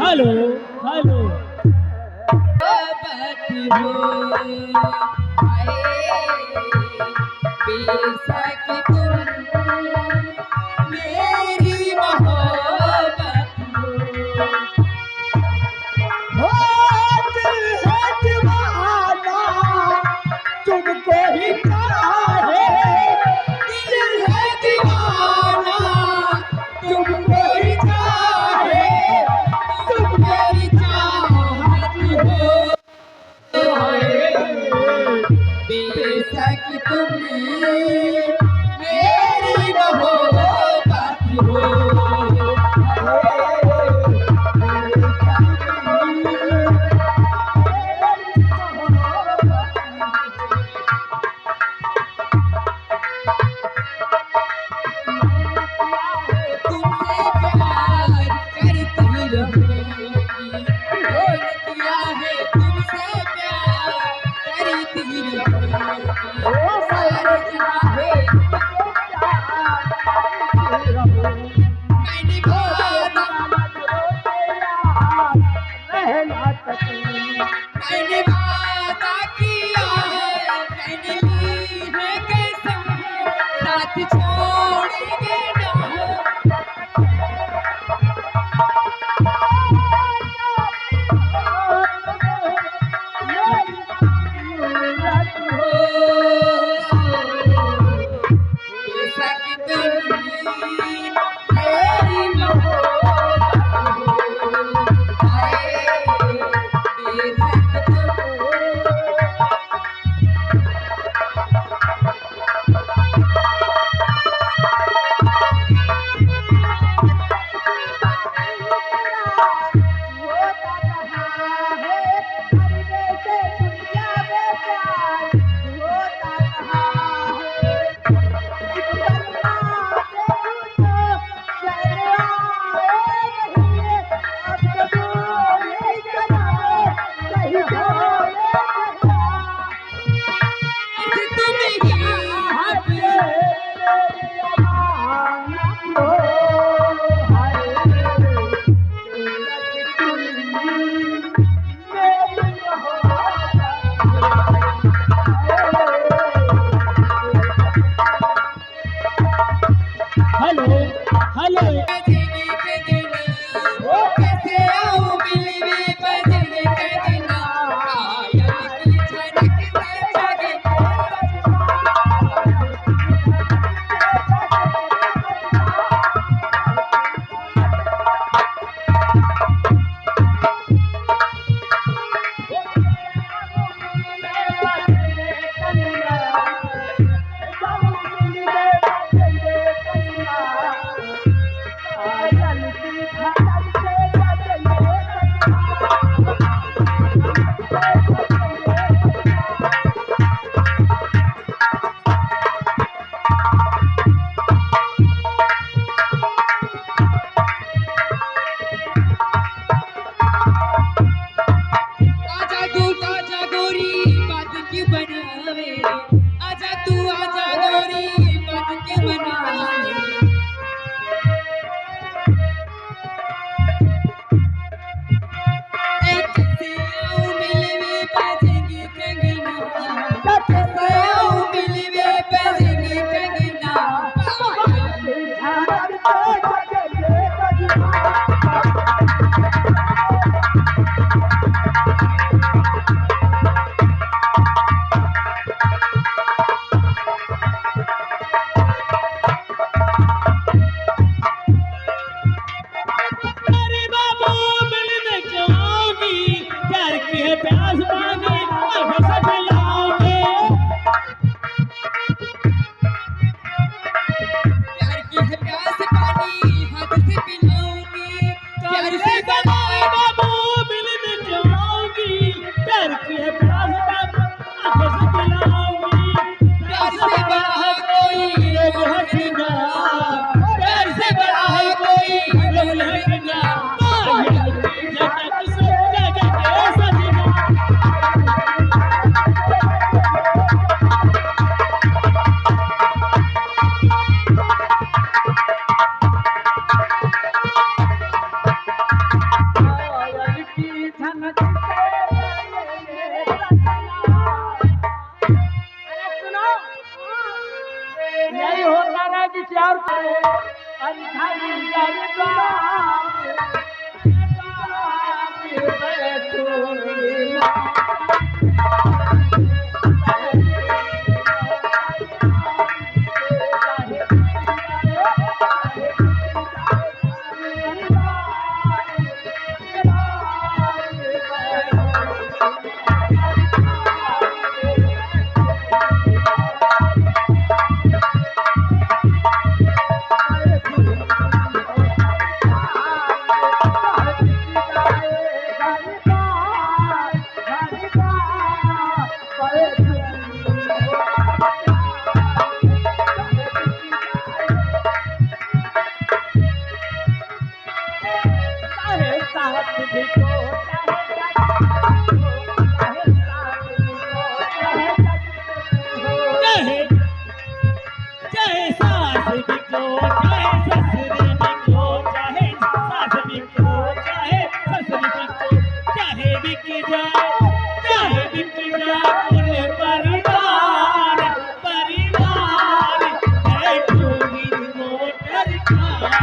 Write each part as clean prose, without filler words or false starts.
Hello hello बेशक तुम मेरी मोहब्बत हो दिल है दीवाना तुमको ही चाहे दिल है दीवाना तुमको ही चाहे तुम मेरी चाहत हो बेशक तुम मेरी मोहब्बत हो तुमसे प्यार करती रहूंगी बोल किया है तुमसे प्यार करती रहूंगी सारे जहां है मैंने वादा मैंने वादा किया है मैंने ली है कसम साथ छोड़ेंगे ना साथ भी को चाहे चाहे सास भी को चाहे ससुर भी को चाहे सास भी को चाहे ससुर भी को चाहे बिक जाए कुल परिवार बैठूंगी motor car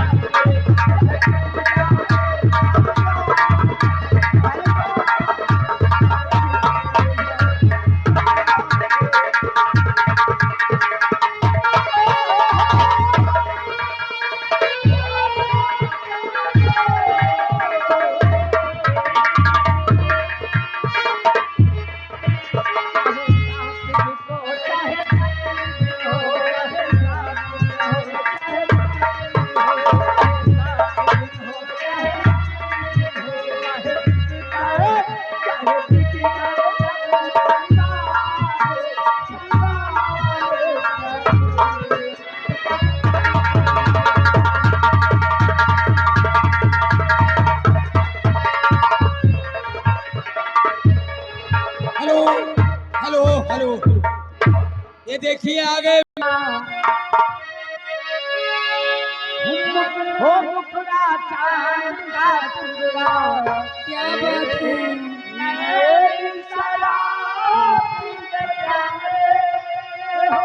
hello hello hello ये देखिए आगे हो मुखड़ा चांद का टुकड़ा क्या बात है मेरी शराब हो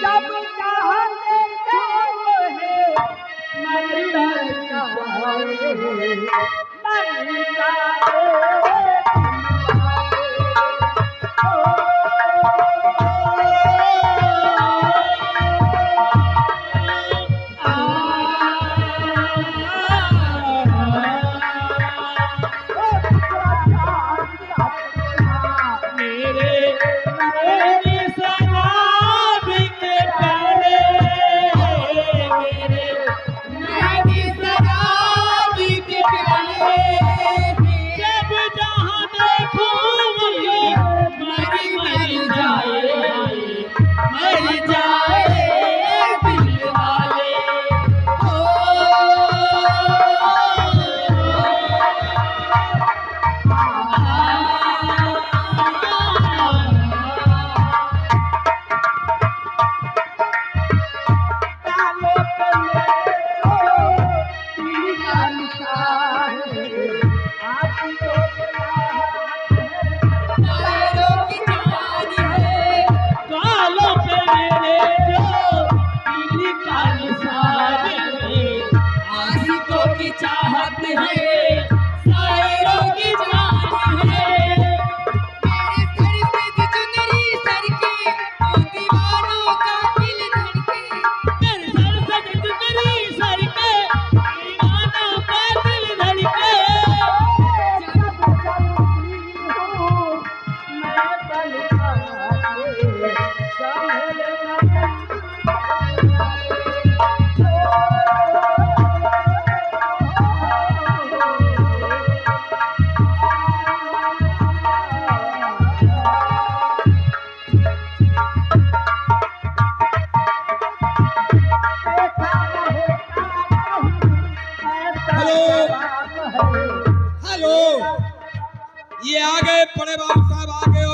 जब चाहते चाहत है शायरों की जान है मेरे सर से चुनरी सर के तो दीवानों का दिल धड़के मेरे सर से चुनरी सर के दीवानों का दिल धड़के जब चलती हूँ मैं बल खाके हेलो ये आ गए बड़े बाबू साहब आ गए।